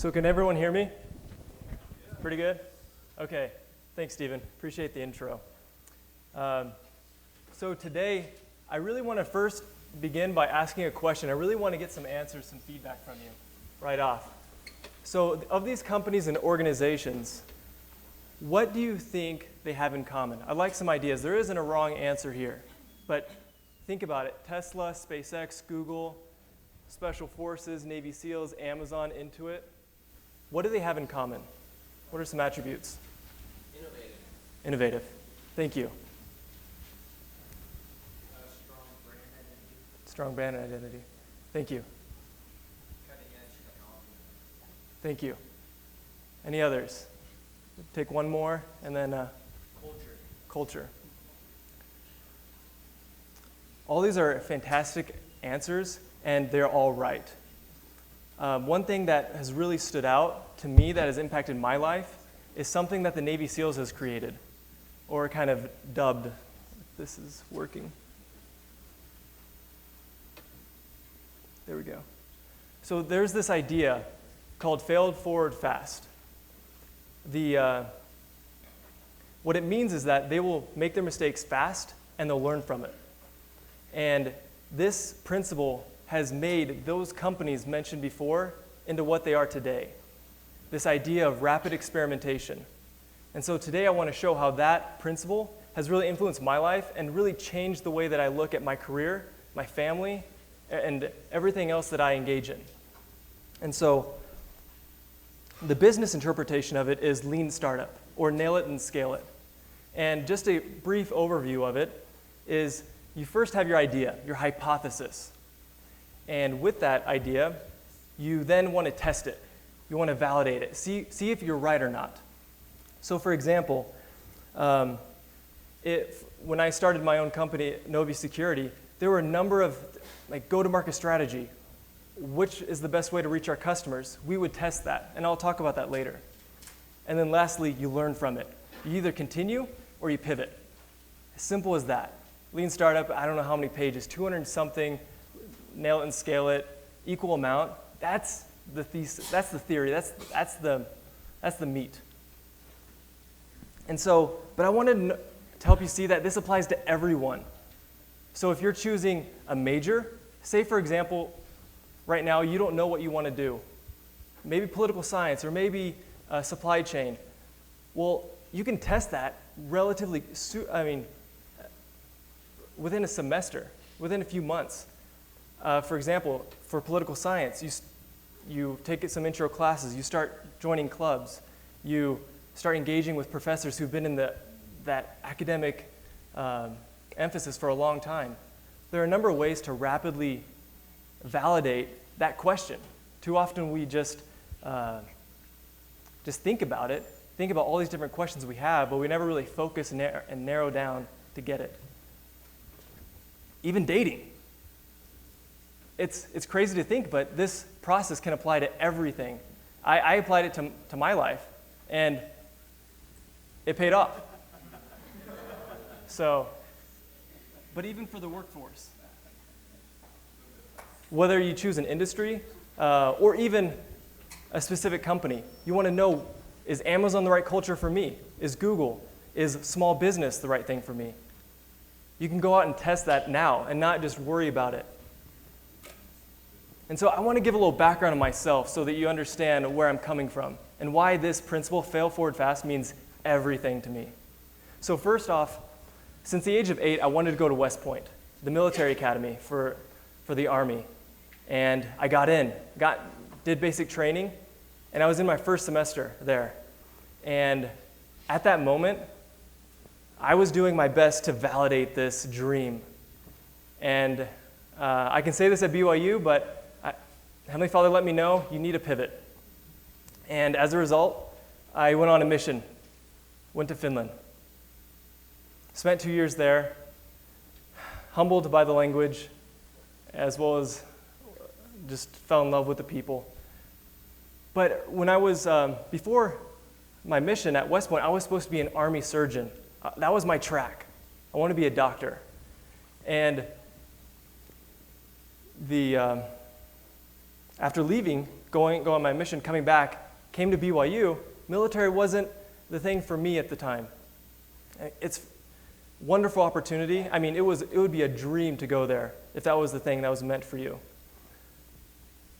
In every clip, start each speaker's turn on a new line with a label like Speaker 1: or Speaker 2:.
Speaker 1: So can everyone hear me? Pretty good? Okay. Thanks, Stephen. Appreciate the intro. So today, I really want to first begin by asking a question. I really want to get some answers, some feedback from you right off. So of these companies and organizations, what do you think they have in common? I'd like some ideas. There isn't a wrong answer here, but think about it. Tesla, SpaceX, Google, Special Forces, Navy SEALs, Amazon, Intuit. What do they have in common? What are some attributes?
Speaker 2: Innovative.
Speaker 1: Innovative. Thank you.
Speaker 2: Strong brand identity.
Speaker 1: Strong brand identity. Thank you.
Speaker 2: Cutting edge technology.
Speaker 1: Thank you. Any others? Take one more, and then culture. All these are fantastic answers, and they're all right. One thing that has really stood out to me that has impacted my life is something that the Navy SEALs has created, or kind of dubbed. This is working. There we go. So there's this idea called failed forward fast. What it means is that they will make their mistakes fast and they'll learn from it. And this principle has made those companies mentioned before into what they are today. This idea of rapid experimentation. And so today I want to show how that principle has really influenced my life and really changed the way that I look at my career, my family, and everything else that I engage in. And so the business interpretation of it is lean startup, or nail it and scale it. And just a brief overview of it is you first have your idea, your hypothesis. And with that idea, you then want to test it. You want to validate it, see if you're right or not. So for example, when I started my own company, Novi Security, there were a number of go-to-market strategy. Which is the best way to reach our customers? We would test that, and I'll talk about that later. And then lastly, you learn from it. You either continue or you pivot. As simple as that. Lean startup, I don't know how many pages, 200 something, nail it and scale it, equal amount. That's the thesis, that's the theory, that's the meat. And so, but I wanted to help you see that this applies to everyone. So if you're choosing a major, say for example, right now you don't know what you want to do. Maybe political science or maybe supply chain. Well, you can test that relatively, within a semester, within a few months. For example, for political science, you take some intro classes, you start joining clubs, you start engaging with professors who've been in that academic emphasis for a long time. There are a number of ways to rapidly validate that question. Too often we just think about it, think about all these different questions we have, but we never really focus and narrow down to get it. Even dating. It's crazy to think, but this process can apply to everything. I applied it to my life, and it paid off. So, but even for the workforce, whether you choose an industry or even a specific company, you want to know, is Amazon the right culture for me? Is Google, is small business the right thing for me? You can go out and test that now and not just worry about it. And so I want to give a little background on myself so that you understand where I'm coming from and why this principle, fail forward fast, means everything to me. So first off, since the age of 8, I wanted to go to West Point, the military academy for the Army. And I got in, did basic training, and I was in my first semester there. And at that moment, I was doing my best to validate this dream. And I can say this at BYU, but Heavenly Father let me know you need a pivot. And as a result, I went on a mission, went to Finland. Spent 2 years there, humbled by the language, as well as just fell in love with the people. But when I was, before my mission at West Point, I was supposed to be an Army surgeon. That was my track. I wanted to be a doctor. And after leaving, going on my mission, coming back, came to BYU, military wasn't the thing for me at the time. It's a wonderful opportunity. I mean, it would be a dream to go there if that was the thing that was meant for you.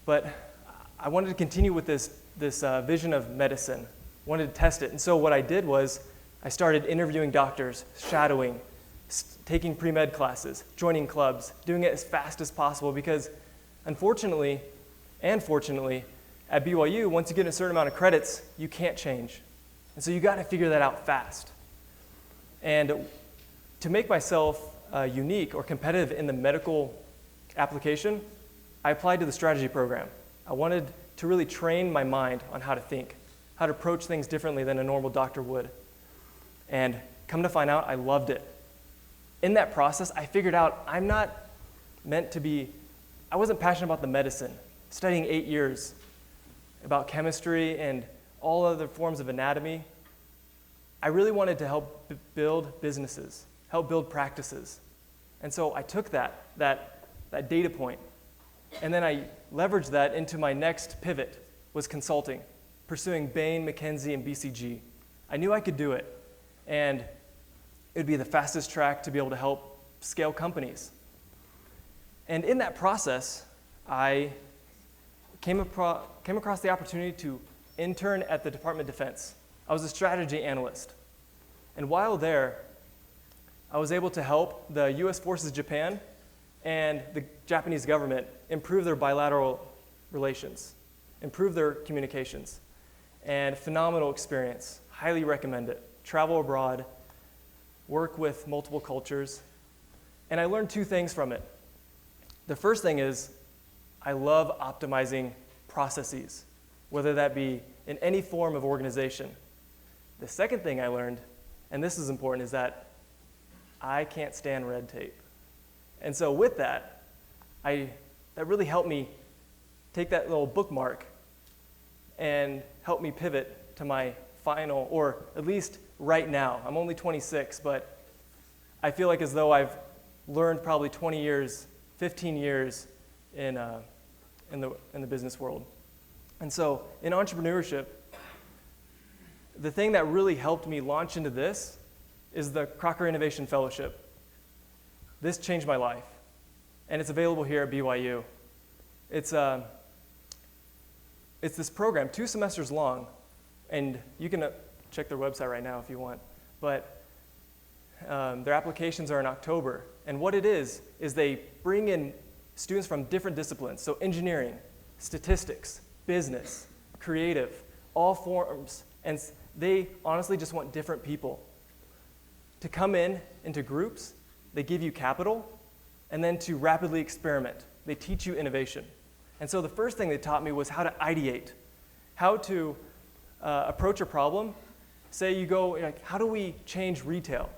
Speaker 1: But I wanted to continue with this vision of medicine, wanted to test it. And so what I did was I started interviewing doctors, shadowing, taking pre-med classes, joining clubs, doing it as fast as possible because unfortunately and fortunately, at BYU, once you get a certain amount of credits, you can't change. And so you got to figure that out fast. And to make myself unique or competitive in the medical application, I applied to the strategy program. I wanted to really train my mind on how to think, how to approach things differently than a normal doctor would. And come to find out, I loved it. In that process, I figured out I wasn't passionate about the medicine, studying 8 years about chemistry and all other forms of anatomy. I really wanted to help build businesses, help build practices. And so I took that data point, and then I leveraged that into my next pivot, was consulting, pursuing Bain, McKinsey, and BCG. I knew I could do it, and it would be the fastest track to be able to help scale companies. And in that process, I came across the opportunity to intern at the Department of Defense. I was a strategy analyst. And while there, I was able to help the US Forces Japan and the Japanese government improve their bilateral relations, improve their communications. And phenomenal experience. Highly recommend it. Travel abroad, work with multiple cultures. And I learned 2 things from it. The first thing is I love optimizing processes, whether that be in any form of organization. The second thing I learned, and this is important, is that I can't stand red tape. And so with that, that really helped me take that little bookmark and help me pivot to my final, or at least right now. I'm only 26, but I feel like as though I've learned probably 20 years, 15 years in the business world. And so in entrepreneurship, the thing that really helped me launch into this is the Crocker Innovation Fellowship. This changed my life, and it's available here at BYU. It's this program, 2 semesters long, and you can check their website right now if you want, but their applications are in October. And what it is they bring in students from different disciplines, so engineering, statistics, business, creative, all forms, and they honestly just want different people to come into groups. They give you capital, and then to rapidly experiment. They teach you innovation. And so the first thing they taught me was how to ideate, how to approach a problem. Say you go, like, how do we change retail?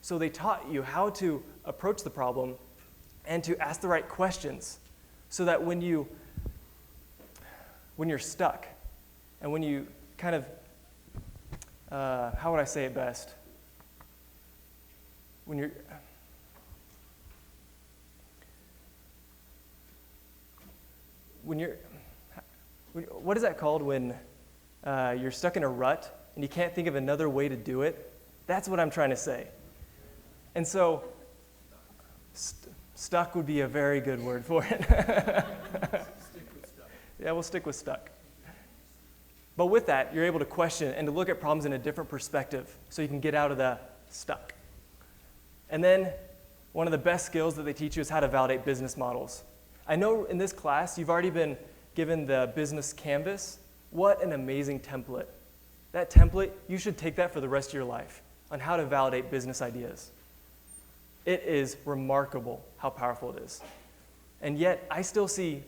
Speaker 1: So they taught you how to approach the problem and to ask the right questions so that when you're stuck and when you kind of, how would I say it best? What is that called when you're stuck in a rut and you can't think of another way to do it? That's what I'm trying to say. And so, stuck would be a very good word for it.
Speaker 2: Stick with stuff.
Speaker 1: Yeah, we'll stick with stuck. But with that, you're able to question and to look at problems in a different perspective so you can get out of the stuck. And then, one of the best skills that they teach you is how to validate business models. I know in this class, you've already been given the business canvas. What an amazing template. That template, you should take that for the rest of your life on how to validate business ideas. It is remarkable how powerful it is. And yet, I still see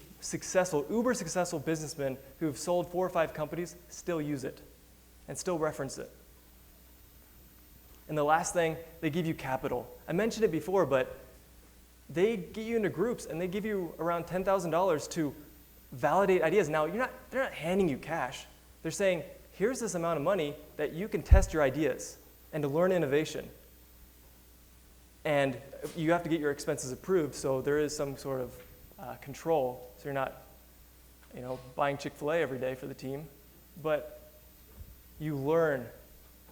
Speaker 1: uber successful businessmen who've sold 4 or 5 companies still use it and still reference it. And the last thing, they give you capital. I mentioned it before, but they get you into groups and they give you around $10,000 to validate ideas. Now, they're not handing you cash. They're saying, here's this amount of money that you can test your ideas and to learn innovation. And you have to get your expenses approved, so there is some sort of control, so you're not buying Chick-fil-A every day for the team, but you learn,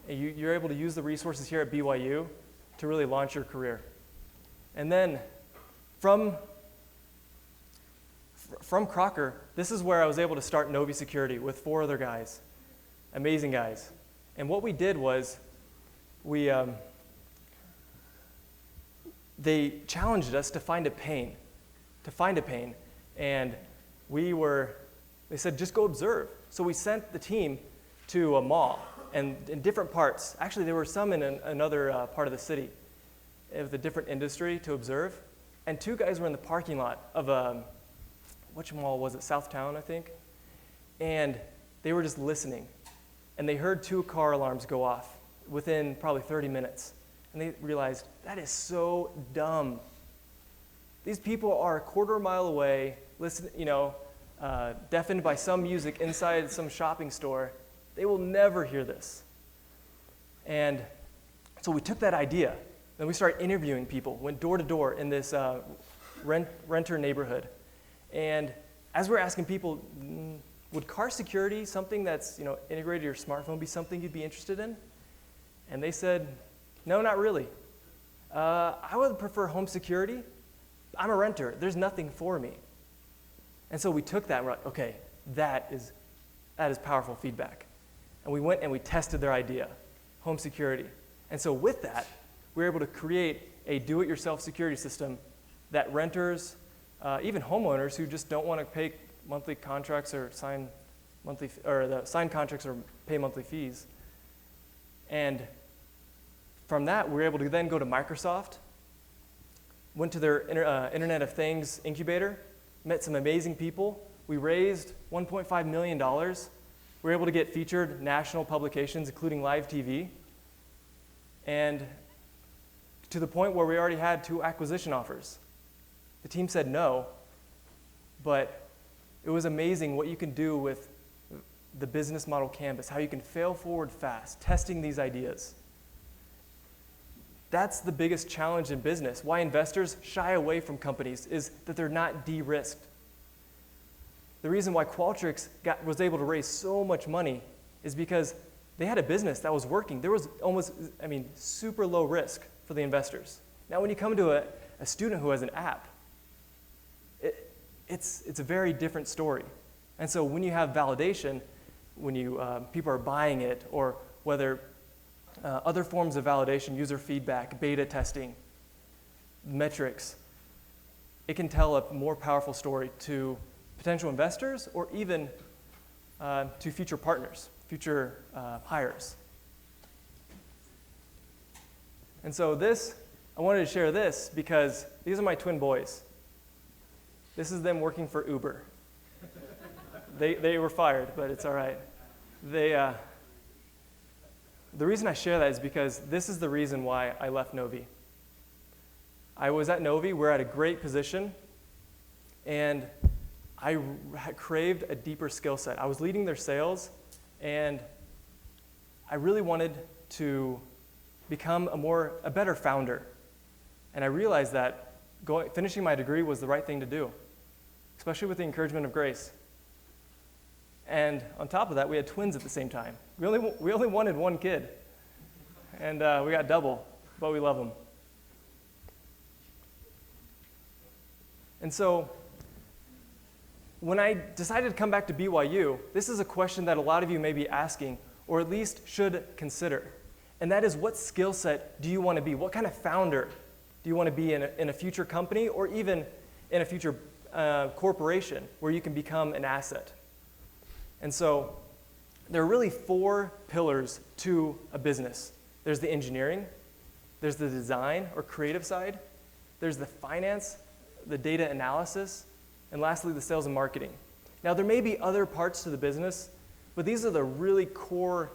Speaker 1: and you're able to use the resources here at BYU to really launch your career. And then from Crocker, this is where I was able to start Novi Security with 4 other guys, amazing guys. And what we did was they challenged us to find a pain, and they said, just go observe. So we sent the team to a mall, and in different parts. Actually, there were some in another part of the city with a different industry to observe. And 2 guys were in the parking lot of which mall was it? Southtown, I think. And they were just listening. And they heard 2 car alarms go off within probably 30 minutes. And they realized, that is so dumb. These people are a quarter mile away, deafened by some music inside some shopping store. They will never hear this. And so we took that idea, and we started interviewing people, went door to door in this renter neighborhood. And as we're asking people, would car security, something that's integrated to your smartphone, be something you'd be interested in? And they said, no, not really. I would prefer home security. I'm a renter. There's nothing for me. And so we took that and we're like, okay, that is powerful feedback. And we went and we tested their idea, home security. And so with that, we were able to create a do-it-yourself security system that renters, even homeowners who just don't want to pay monthly contracts or sign contracts or pay monthly fees. And from that, we were able to then go to Microsoft, went to their Internet of Things incubator, met some amazing people. We raised $1.5 million. We were able to get featured national publications, including live TV, and to the point where we already had 2 acquisition offers. The team said no, but it was amazing what you can do with the business model canvas, how you can fail forward fast, testing these ideas. That's the biggest challenge in business. Why investors shy away from companies is that they're not de-risked. The reason why Qualtrics was able to raise so much money is because they had a business that was working. There was super low risk for the investors. Now, when you come to a student who has an app, it's a very different story. And so when you have validation, when people are buying it, or whether other forms of validation, user feedback, beta testing, metrics, it can tell a more powerful story to potential investors or even to future partners, future hires. And so I wanted to share this because these are my twin boys. This is them working for Uber. They were fired, but it's all right. The reason I share that is because this is the reason why I left Novi. I was at Novi, we're at a great position, and I craved a deeper skill set. I was leading their sales, and I really wanted to become a better founder. And I realized that finishing my degree was the right thing to do, especially with the encouragement of Grace. And on top of that, we had twins at the same time. We only wanted 1 kid, and we got double, but we love them. And so when I decided to come back to BYU, this is a question that a lot of you may be asking, or at least should consider. And that is, what skill set do you want to be? What kind of founder do you want to be in a future company, or even in a future corporation where you can become an asset? And so there are really 4 pillars to a business. There's the engineering, there's the design or creative side, there's the finance, the data analysis, and lastly, the sales and marketing. Now, there may be other parts to the business, but these are the really core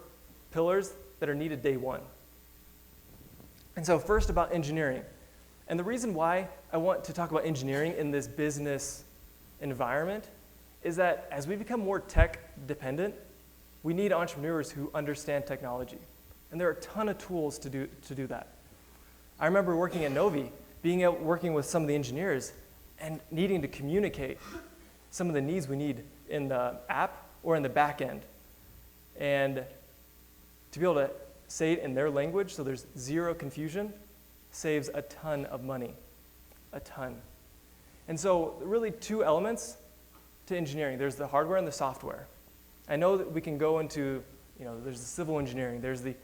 Speaker 1: pillars that are needed day one. And so first, about engineering. And the reason why I want to talk about engineering in this business environment is that as we become more tech dependent, we need entrepreneurs who understand technology. And there are a ton of tools to do that. I remember working at Novi, working with some of the engineers and needing to communicate some of the needs we need in the app or in the back end. And to be able to say it in their language so there's zero confusion saves a ton of money, a ton. And so really two elements to engineering. There's the hardware and the software. I know that we can go into, there's the civil engineering,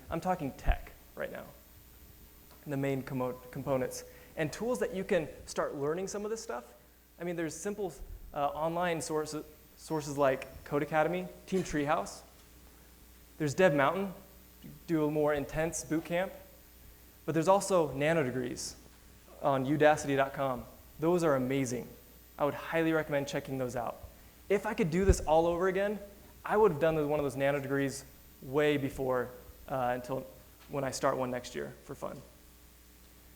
Speaker 1: I'm talking tech right now, the main components. And tools that you can start learning some of this stuff. I mean, there's simple online sources like Code Academy, Team Treehouse. There's Dev Mountain, do a more intense boot camp. But there's also nano degrees on udacity.com. Those are amazing. I would highly recommend checking those out. If I could do this all over again, I would have done one of those nano degrees way before until when I start one next year for fun.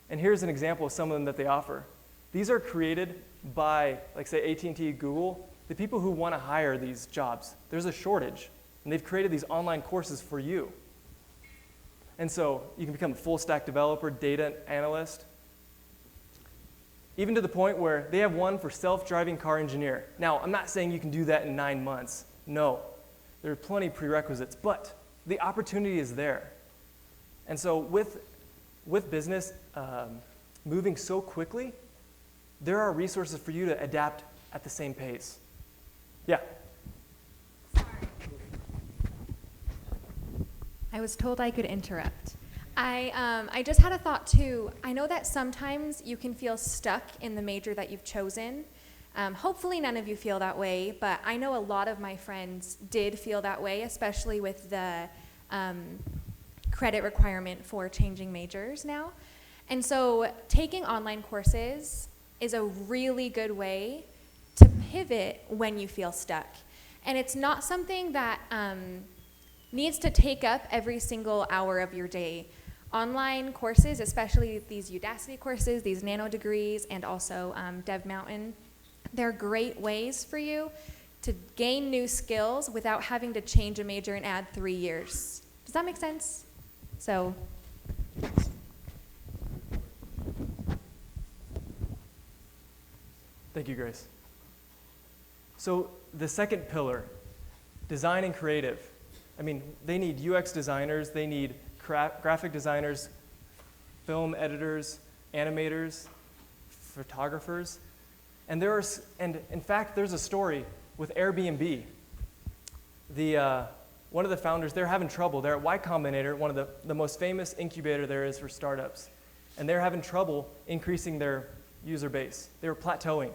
Speaker 1: And here's an example of some of them that they offer. These are created by, like say, AT&T, Google, the people who want to hire these jobs. There's a shortage, and they've created these online courses for you. And so you can become a full stack developer, data analyst, even to the point where they have one for self-driving car engineer. Now, I'm not saying you can do that in 9 months. No, there are plenty of prerequisites, but the opportunity is there. And so with business moving so quickly, there are resources for you to adapt at the same pace. Yeah?
Speaker 3: I was told I could interrupt. I just had a thought too. I know that sometimes you can feel stuck in the major that you've chosen. Hopefully none of you feel that way, but I know a lot of my friends did feel that way, especially with the credit requirement for changing majors now. And so taking online courses is a really good way to pivot when you feel stuck. And it's not something that needs to take up every single hour of your day. Online courses, especially these Udacity courses, these nano degrees, and also Dev Mountain, they're great ways for you to gain new skills without having to change a major and add 3 years. Does that make sense? So.
Speaker 1: Thank you, Grace. So the second pillar, design and creative. I mean, they need UX designers, they need graphic designers, film editors, animators, photographers. And in fact, there's a story with Airbnb. One of the founders, they're having trouble. They're at Y Combinator, one of the most famous incubator there is for startups. And they're having trouble increasing their user base. They were plateauing.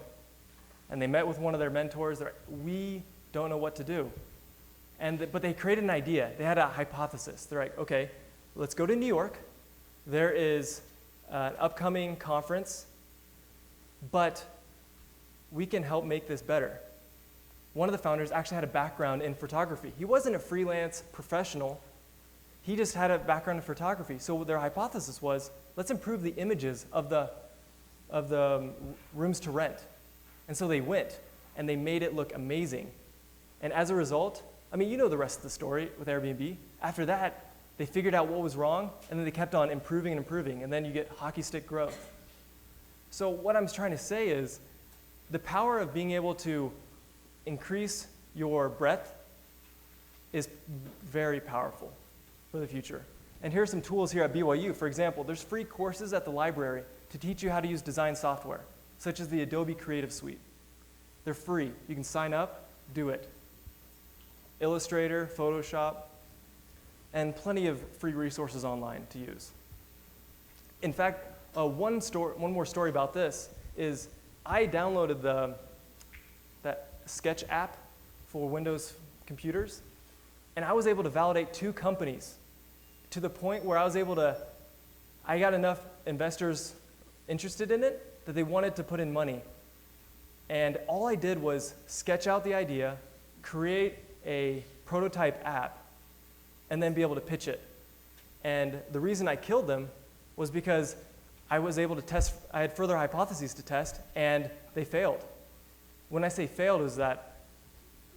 Speaker 1: And they met with one of their mentors. They're like, we don't know what to do. But they created an idea. They had a hypothesis. They're like, okay, let's go to New York. There is an upcoming conference, but we can help make this better. One of the founders actually had a background in photography. He wasn't a freelance professional. He just had a background in photography. So their hypothesis was, let's improve the images of the rooms to rent. And so they went, and they made it look amazing. And as a result, I mean, you know the rest of the story with Airbnb. After that, they figured out what was wrong, and then they kept on improving and improving, and then you get hockey stick growth. So what I'm trying to say is the power of being able to increase your breadth is very powerful for the future. And here are some tools here at BYU. For example, there's free courses at the library to teach you how to use design software, such as the Adobe Creative Suite. They're free. You can sign up, do it. Illustrator, Photoshop, and plenty of free resources online to use. In fact, one more story about this is I downloaded that Sketch app for Windows computers, and I was able to validate 2 companies to the point where I got enough investors interested in it that they wanted to put in money. And all I did was sketch out the idea, create a prototype app, and then be able to pitch it. And the reason I killed them was because I was able to test, I had further hypotheses to test, and they failed. When I say failed, is that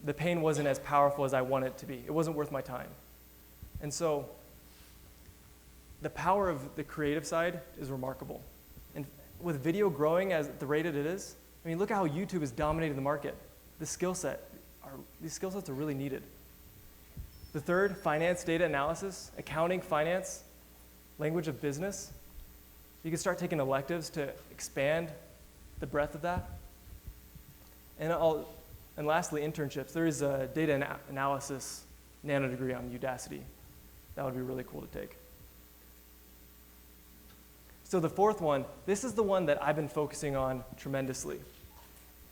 Speaker 1: the pain wasn't as powerful as I wanted it to be. It wasn't worth my time. And so the power of the creative side is remarkable. And with video growing at the rate it is, I mean, look at how YouTube has dominated the market. these skill sets are really needed. The third, finance, data analysis, accounting, finance, language of business. You can start taking electives to expand the breadth of that. And lastly, internships. There is a data analysis nano degree on Udacity. That would be really cool to take. So the fourth one, this is the one that I've been focusing on tremendously.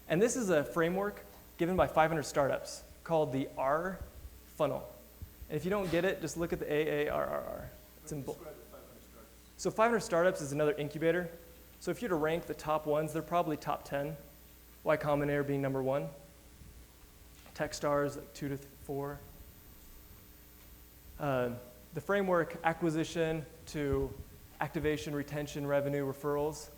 Speaker 1: And this is a framework given by 500 startups called the R funnel. And if you don't get it, just look at the AARRR. It's in bold. So 500 startups is another incubator. So if you were to rank the top ones, they're probably top 10. Y Combinator being number 1. Techstars, like 2 to 4. The framework, acquisition to activation, retention, revenue, referrals.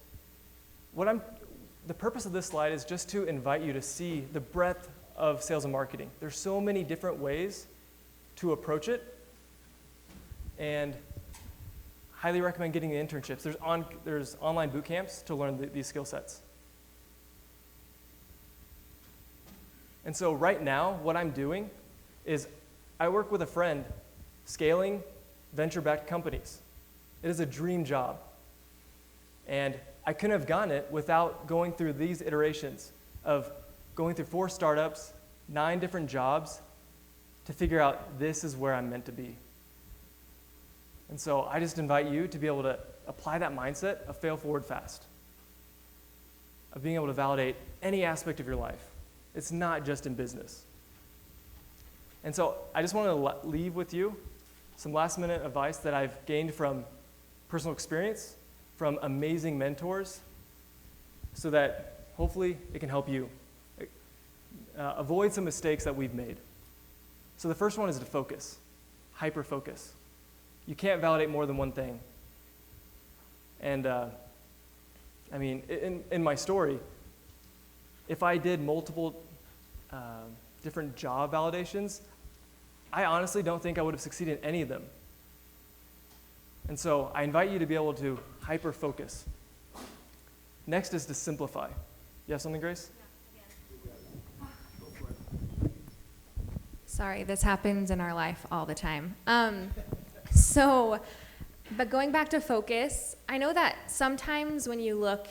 Speaker 1: The purpose of this slide is just to invite you to see the breadth of sales and marketing. There's so many different ways to approach it, and highly recommend getting the internships. There's online boot camps to learn these skill sets. And so right now, what I'm doing is I work with a friend scaling venture-backed companies. It is a dream job. And I couldn't have gotten it without going through these iterations of going through 4 startups, 9 different jobs to figure out this is where I'm meant to be. And so I just invite you to be able to apply that mindset of fail forward fast, of being able to validate any aspect of your life. It's not just in business. And so I just want to leave with you some last minute advice that I've gained from personal experience, from amazing mentors, so that hopefully it can help you avoid some mistakes that we've made. So the first one is to focus, hyper-focus. You can't validate more than one thing. And in my story, if I did multiple different job validations, I honestly don't think I would have succeeded in any of them. And so I invite you to be able to hyper-focus. Next is to simplify. You have something, Grace?
Speaker 3: Sorry, this happens in our life all the time. But going back to focus, I know that sometimes when you look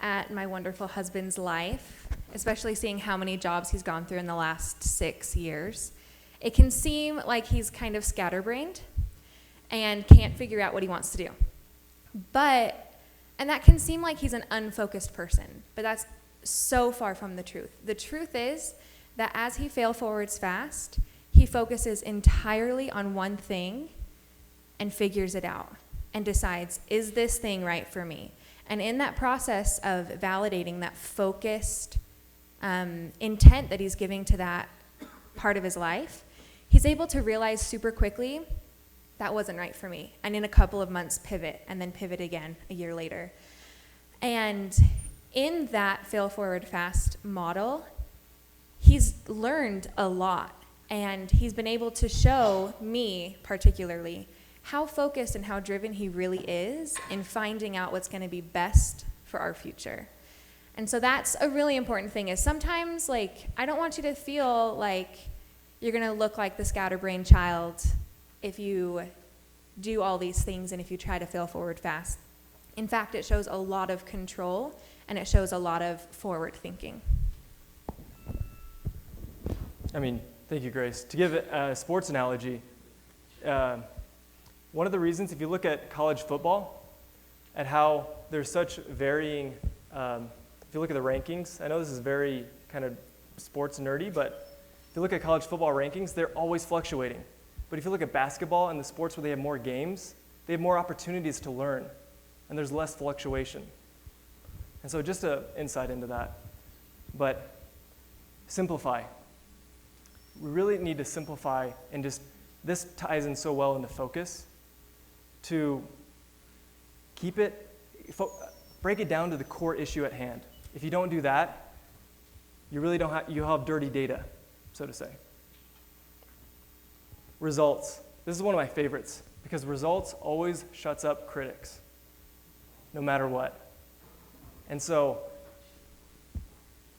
Speaker 3: at my wonderful husband's life, especially seeing how many jobs he's gone through in the last 6 years, it can seem like he's kind of scatterbrained and can't figure out what he wants to do. And that can seem like he's an unfocused person, but that's so far from the truth. The truth is that as he fail forwards fast, he focuses entirely on one thing and figures it out and decides, is this thing right for me? And in that process of validating that focused intent that he's giving to that part of his life, he's able to realize super quickly, that wasn't right for me. And in a couple of months, pivot, and then pivot again a year later. And in that fail forward fast model, he's learned a lot. And he's been able to show me, particularly, how focused and how driven he really is in finding out what's going to be best for our future. And so that's a really important thing, is sometimes, I don't want you to feel like you're going to look like the scatterbrained child if you do all these things and if you try to fail forward fast. In fact, it shows a lot of control and it shows a lot of forward thinking.
Speaker 1: Thank you, Grace. To give a sports analogy, one of the reasons, if you look at college football, at how there's such varying, if you look at the rankings, I know this is very kind of sports nerdy, but if you look at college football rankings, they're always fluctuating. But if you look at basketball and the sports where they have more games, they have more opportunities to learn, and there's less fluctuation. And so just an insight into that. But simplify. We really need to simplify, and this ties in so well into focus, to keep it, break it down to the core issue at hand. If you don't do that, you really don't have, you'll have dirty data, so to say. Results. This is one of my favorites, because results always shuts up critics, no matter what. And so,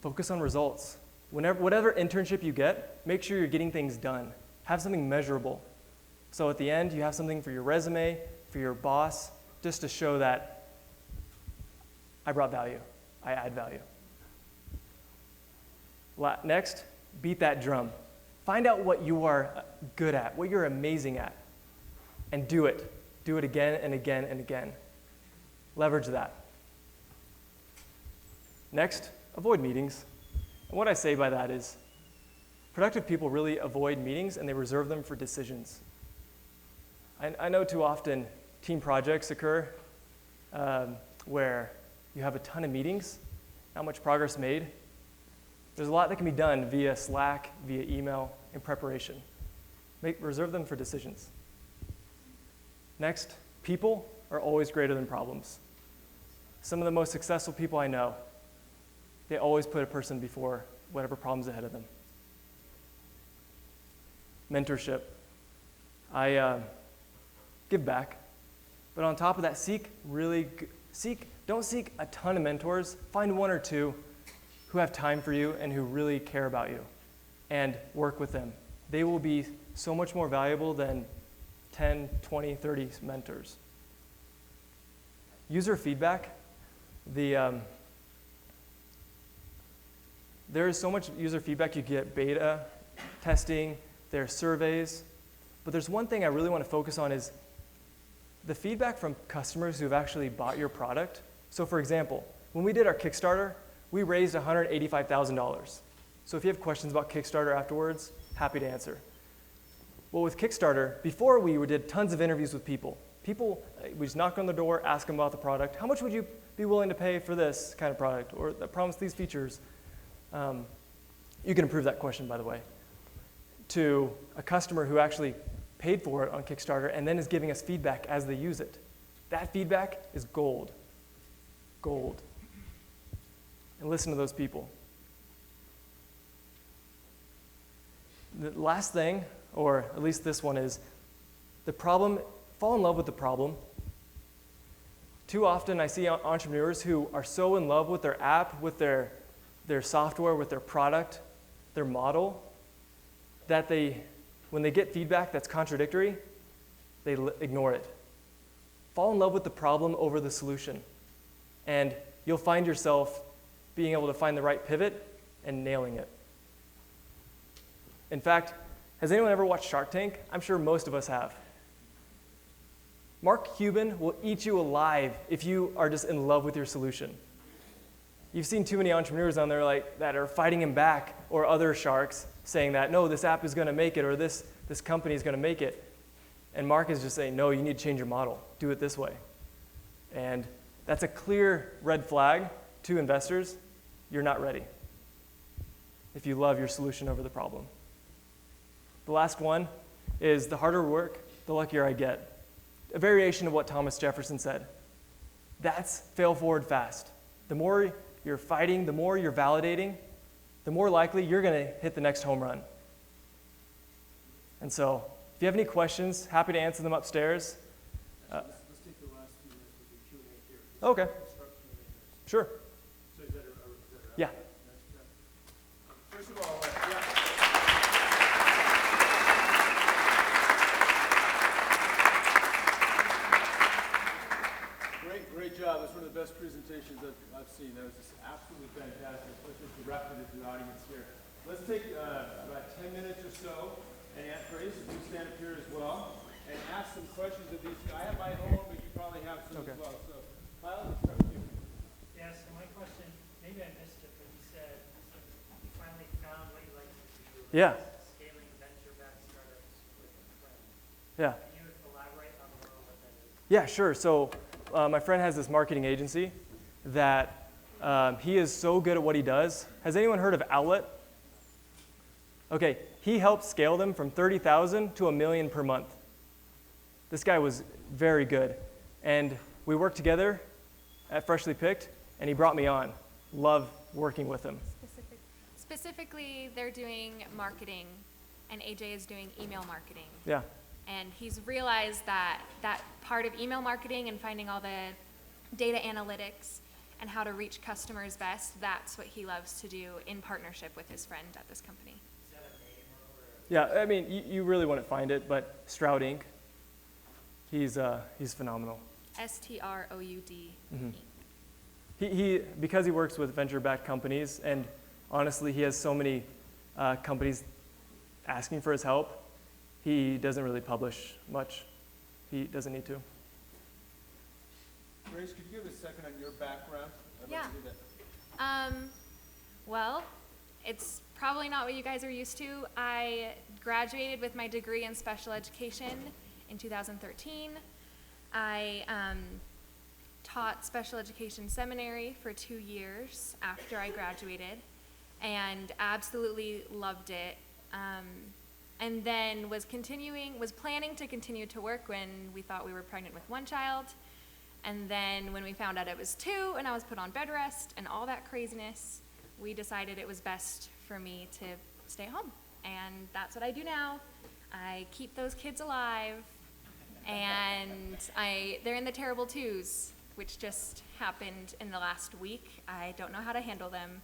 Speaker 1: focus on results. Whatever internship you get, make sure you're getting things done. Have something measurable. So at the end, you have something for your resume, for your boss, just to show that I brought value, I add value. Next, beat that drum. Find out what you are good at, what you're amazing at, and do it. Do it again and again and again. Leverage that. Next, avoid meetings. And what I say by that is, productive people really avoid meetings and they reserve them for decisions. I know too often team projects occur where you have a ton of meetings, not much progress made. There's a lot that can be done via Slack, via email, in preparation. Reserve them for decisions. Next, people are always greater than problems. Some of the most successful people I know, they always put a person before whatever problem's ahead of them. Mentorship. I give back, but on top of that, don't seek a ton of mentors. Find one or two who have time for you and who really care about you, and work with them. They will be so much more valuable than 10, 20, 30 mentors. User feedback. There is so much user feedback. You get beta testing, there's surveys, but there's one thing I really want to focus on is the feedback from customers who've actually bought your product. So for example, when we did our Kickstarter, we raised $185,000. So if you have questions about Kickstarter afterwards, happy to answer. Well, with Kickstarter, before we did tons of interviews with people. We just knock on the door, ask them about the product. How much would you be willing to pay for this kind of product, or that promise these features? You can improve that question, by the way, to a customer who actually paid for it on Kickstarter and then is giving us feedback as they use it. That feedback is gold. Gold. And listen to those people. The last thing, or at least this one, is the problem. Fall in love with the problem. Too often I see entrepreneurs who are so in love with their app, with their software, with their product, their model, that when they get feedback that's contradictory, they ignore it. Fall in love with the problem over the solution, and you'll find yourself being able to find the right pivot and nailing it. In fact, has anyone ever watched Shark Tank? I'm sure most of us have. Mark Cuban will eat you alive if you are just in love with your solution. You've seen too many entrepreneurs on there that are fighting him back, or other sharks saying that, no, this app is going to make it, or this company is going to make it. And Mark is just saying, no, you need to change your model. Do it this way. And that's a clear red flag to investors. You're not ready if you love your solution over the problem. The last one is the harder work, the luckier I get. A variation of what Thomas Jefferson said. That's fail forward fast. The more you're fighting, the more you're validating, the more likely you're going to hit the next home run. And so, if you have any questions, happy to answer them upstairs.
Speaker 2: Let's take the last few minutes with the Q&A here.
Speaker 1: Okay.
Speaker 2: Start Q&A next.
Speaker 1: Sure.
Speaker 2: So is that a
Speaker 1: Yeah.
Speaker 2: First of all, yeah. Great job. That's one of the best presentations I've seen. That was just absolutely fantastic, especially directed at the audience here. Let's take about 10 minutes or so, and Aunt Grace, you stand up here as well, and ask some questions of these. I have my own, but you probably have some as well. So, Kyle, let's start with you.
Speaker 4: Yeah, so my question, maybe I missed it, but you said you finally found what you like to do.
Speaker 1: Yeah.
Speaker 4: Scaling venture-backed startups with a friend.
Speaker 1: Yeah.
Speaker 4: Can you elaborate on more on what that is?
Speaker 1: Yeah, sure. So my friend has this marketing agency that he is so good at what he does. Has anyone heard of Outlet? Okay, he helped scale them from 30,000 to $1 million per month. This guy was very good. And we worked together at Freshly Picked, and he brought me on. Love working with him.
Speaker 5: Specifically, they're doing marketing, and AJ is doing email marketing.
Speaker 1: Yeah.
Speaker 5: And he's realized that part of email marketing and finding all the data analytics and how to reach customers best, that's what he loves to do in partnership with his friend at this company.
Speaker 1: Yeah, I mean, you really wouldn't find it, but Stroud Inc., he's phenomenal.
Speaker 5: STROUD.
Speaker 1: He because he works with venture-backed companies, and honestly, he has so many companies asking for his help, he doesn't really publish much. He doesn't need to.
Speaker 2: Grace, could you give a second on your background? I'd
Speaker 5: Yeah.
Speaker 2: like to do that.
Speaker 5: Well, it's probably not what you guys are used to. I graduated with my degree in special education in 2013. I taught special education seminary for 2 years after I graduated and absolutely loved it. And then was planning to continue to work when we thought we were pregnant with 1 child. And then when we found out it was 2 and I was put on bed rest and all that craziness, we decided it was best for me to stay home. And that's what I do now. I keep those kids alive, and they're in the terrible 2s, which just happened in the last week. I don't know how to handle them,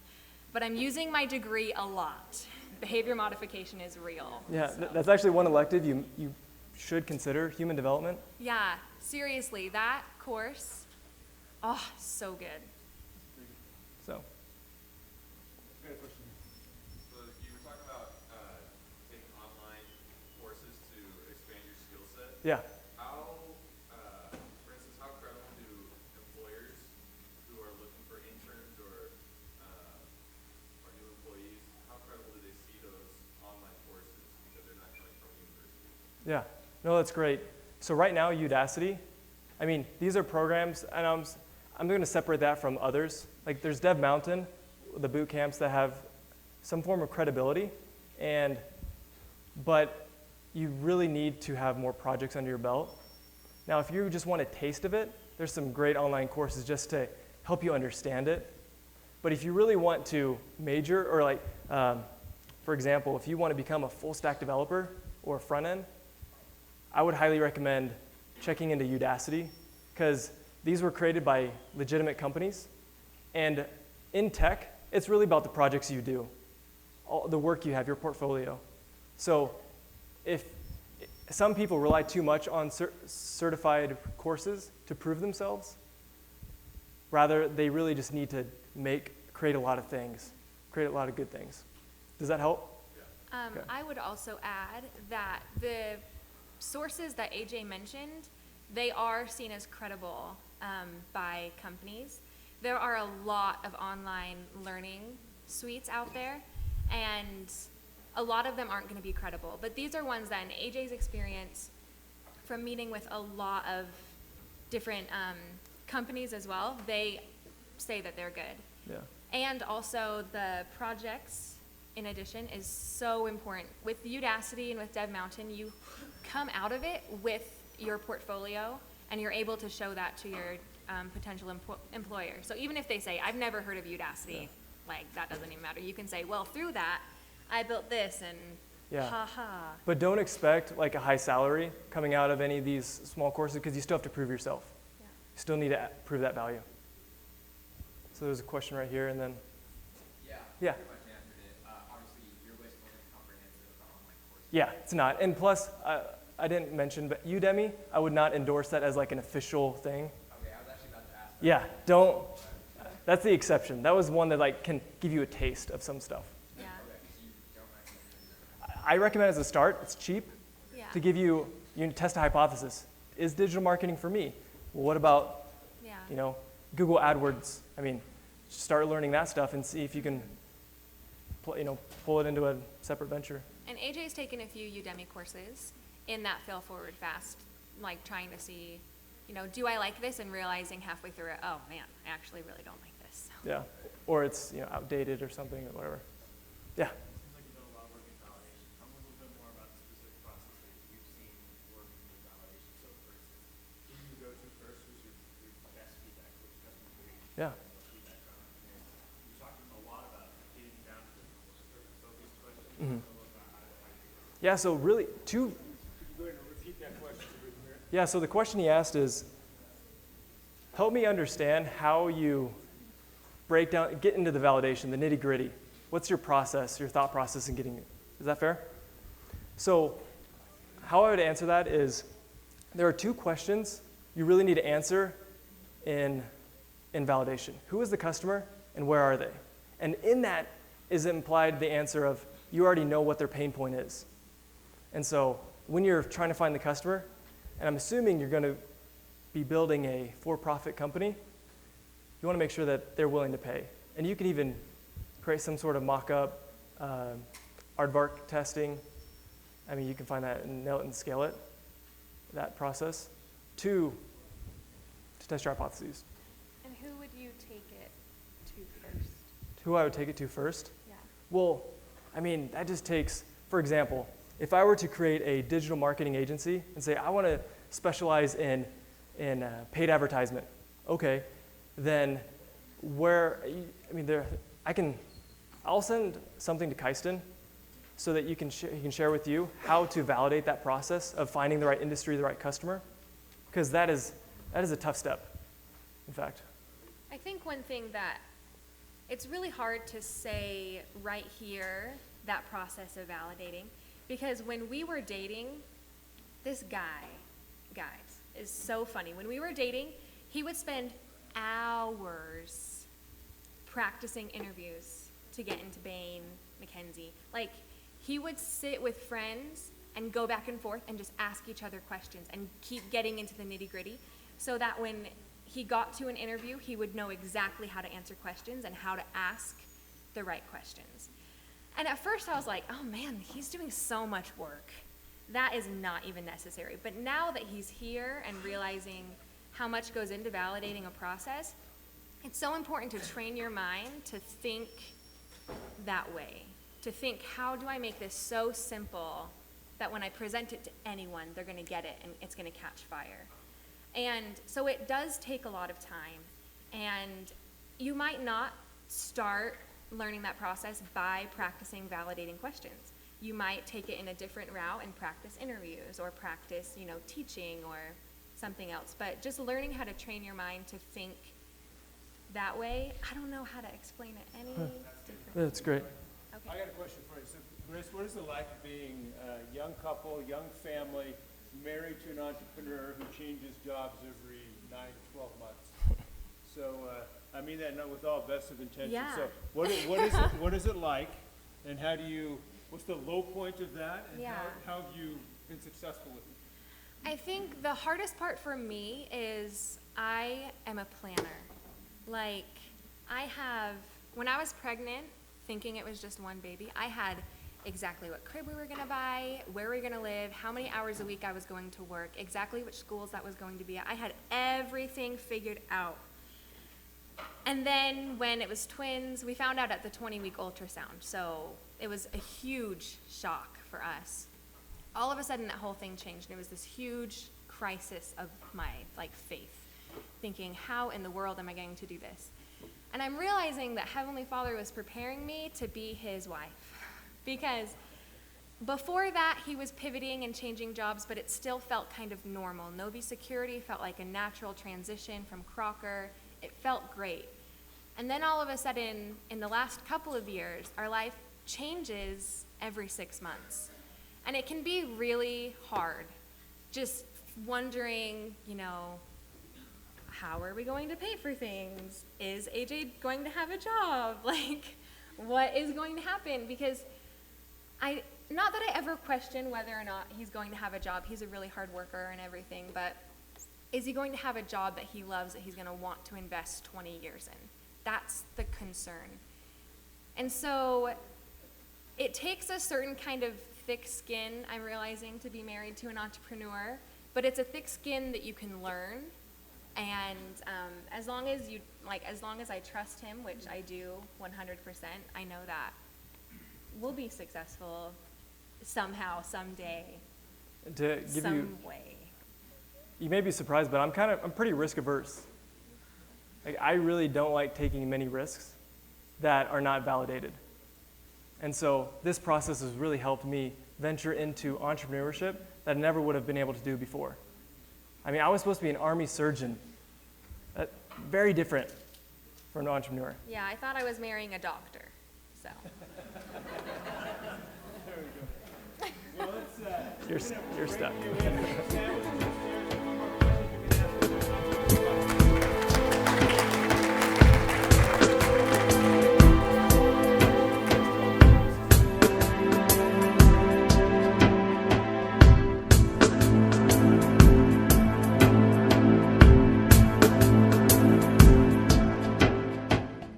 Speaker 5: but I'm using my degree a lot. Behavior modification is real.
Speaker 1: Yeah,
Speaker 5: so.
Speaker 1: that's actually one elective you should consider, human development.
Speaker 5: Yeah, seriously, that course, oh, so good.
Speaker 1: So,
Speaker 2: I got a question.
Speaker 6: So you were talking about taking online courses to expand your skill set.
Speaker 1: yeah.
Speaker 6: For instance, how credible do employers who are looking for interns or new employees, how credible do they see those online courses because they're not coming from university?
Speaker 1: Yeah, no, that's great. So right now, Udacity, I mean, these are programs, and I'm going to separate that from others. Like there's Dev Mountain, the boot camps that have some form of credibility, but you really need to have more projects under your belt. Now, if you just want a taste of it, there's some great online courses just to help you understand it. But if you really want to major, or like, for example, if you want to become a full stack developer or front end, I would highly recommend checking into Udacity, because these were created by legitimate companies. And in tech, it's really about the projects you do, all the work you have, your portfolio. So if some people rely too much on certified courses to prove themselves, rather they really just need to create a lot of things, create a lot of good things. Does that help? Okay.
Speaker 5: I would also add that the sources that AJ mentioned, they are seen as credible by companies. There are a lot of online learning suites out there, and a lot of them aren't going to be credible. But these are ones that, in AJ's experience, from meeting with a lot of different companies as well, they say that they're good.
Speaker 1: Yeah.
Speaker 5: And also the projects, in addition, is so important. With Udacity and with Dev Mountain, you come out of it with your portfolio, and you're able to show that to your potential employer. So even if they say, I've never heard of Udacity, like that doesn't even matter. You can say, well, through that, I built this, and ha ha.
Speaker 1: But don't expect like a high salary coming out of any of these small courses, because you still have to prove yourself.
Speaker 5: Yeah.
Speaker 1: You still need to prove that value. So there's a question right here, and then. Yeah.
Speaker 7: Pretty much answered it. Obviously, your list wasn't comprehensive of the online courses.
Speaker 1: Yeah, it's not. And plus, I didn't mention, but Udemy, I would not endorse that as like an official thing.
Speaker 7: Okay, I was actually about to ask that.
Speaker 1: Yeah, don't. That's the exception. That was one that like can give you a taste of some stuff.
Speaker 5: Yeah.
Speaker 7: Okay, so you don't recommend it.
Speaker 1: I recommend as a start, it's cheap,
Speaker 5: Yeah.
Speaker 1: to give you test a hypothesis. Is digital marketing for me? Well, what about,
Speaker 5: Yeah.
Speaker 1: Google AdWords? I mean, start learning that stuff and see if you can, pull it into a separate venture.
Speaker 5: And AJ's taken a few Udemy courses in that fail forward fast, like trying to see, do I like this, and realizing halfway through it, oh man, I actually really don't like this.
Speaker 1: Yeah, or it's outdated or something or whatever. Yeah.
Speaker 4: Seems like you've done a lot of work in validation. Tell me a little bit more about the specific process that you've seen working in validation. So, for instance, who do you go to first? Who's your best feedback? Which customer do you
Speaker 1: Yeah.
Speaker 4: get the most feedback from? And then you talked a lot about getting down to the focused questions.
Speaker 1: Mhm.
Speaker 4: A little about how to do
Speaker 1: Yeah, so really two.
Speaker 2: Could you go ahead and repeat that question so we can hear it?
Speaker 1: Yeah, so the question he asked is, help me understand how you get into the validation, the nitty gritty. What's your process, your thought process in getting it? Is that fair? So how I would answer that is there are 2 questions you really need to answer in validation. Who is the customer and where are they? And in that is implied the answer of you already know what their pain point is. And so when you're trying to find the customer, and I'm assuming you're going to be building a for-profit company, you want to make sure that they're willing to pay. And you can even create some sort of mock-up, aardvark testing. I mean, you can find that and nail it and scale it, that process, to test your hypotheses.
Speaker 5: And who would you take it to first?
Speaker 1: Who I would take it to first?
Speaker 5: Yeah.
Speaker 1: Well, I mean, that just takes, for example, if I were to create a digital marketing agency and say, I want to specialize in paid advertisement, okay, then I'll send something to Keiston so that he can share with you how to validate that process of finding the right industry, the right customer, because that is a tough step, in fact.
Speaker 5: I think one thing that it's really hard to say right here, that process of validating, because when we were dating, this guy, guys, is so funny. When we were dating, he would spend hours practicing interviews to get into Bain, McKenzie. Like, he would sit with friends and go back and forth and just ask each other questions and keep getting into the nitty-gritty so that when he got to an interview, he would know exactly how to answer questions and how to ask the right questions. And at first I was like, oh man, he's doing so much work. That is not even necessary. But now that he's here and realizing how much goes into validating a process, it's so important to train your mind to think that way. To think, how do I make this so simple that when I present it to anyone, they're going to get it and it's going to catch fire. And so it does take a lot of time. And you might not start learning that process by practicing validating questions. You might take it in a different route and practice interviews or practice, teaching or something else. But just learning how to train your mind to think that way, I don't know how to explain it any different.
Speaker 1: That's great.
Speaker 2: I
Speaker 5: Okay.
Speaker 2: got a question for you. So, Grace, what is it like being a young couple, young family, married to an entrepreneur who changes jobs every 9 to 12 months? So, I mean that not with all best of intentions.
Speaker 5: Yeah.
Speaker 2: So, what is it like, and what's the low point of that, and
Speaker 5: Yeah.
Speaker 2: how have you been successful with it?
Speaker 5: I think the hardest part for me is I am a planner. Like, when I was pregnant, thinking it was just one baby, I had exactly what crib we were going to buy, where we were going to live, how many hours a week I was going to work, exactly which schools that was going to be at. I had everything figured out. And then when it was twins, we found out at the 20-week ultrasound. So it was a huge shock for us. All of a sudden, that whole thing changed, and it was this huge crisis of my faith, thinking, how in the world am I going to do this? And I'm realizing that Heavenly Father was preparing me to be his wife, because before that, he was pivoting and changing jobs, but it still felt kind of normal. Novi Security felt like a natural transition from Crocker. It felt great. And then all of a sudden, in the last couple of years, our life changes every 6 months. And it can be really hard, just wondering, how are we going to pay for things? Is AJ going to have a job? What is going to happen? Because not that I ever question whether or not he's going to have a job. He's a really hard worker and everything, but is he going to have a job that he loves, that he's going to want to invest 20 years in? That's the concern. And so it takes a certain kind of thick skin, I'm realizing, to be married to an entrepreneur, but it's a thick skin that you can learn. And as long as I trust him, which I do 100%, I know that we'll be successful somehow, someday,
Speaker 1: To give
Speaker 5: some way.
Speaker 1: you may be surprised, but I'm pretty risk averse. I really don't like taking many risks that are not validated. And so this process has really helped me venture into entrepreneurship that I never would have been able to do before. I mean, I was supposed to be an Army surgeon. Very different. for an entrepreneur.
Speaker 5: Yeah, I thought I was marrying a doctor, so.
Speaker 2: Well, let's,
Speaker 1: You're stuck.
Speaker 2: sandwiches here.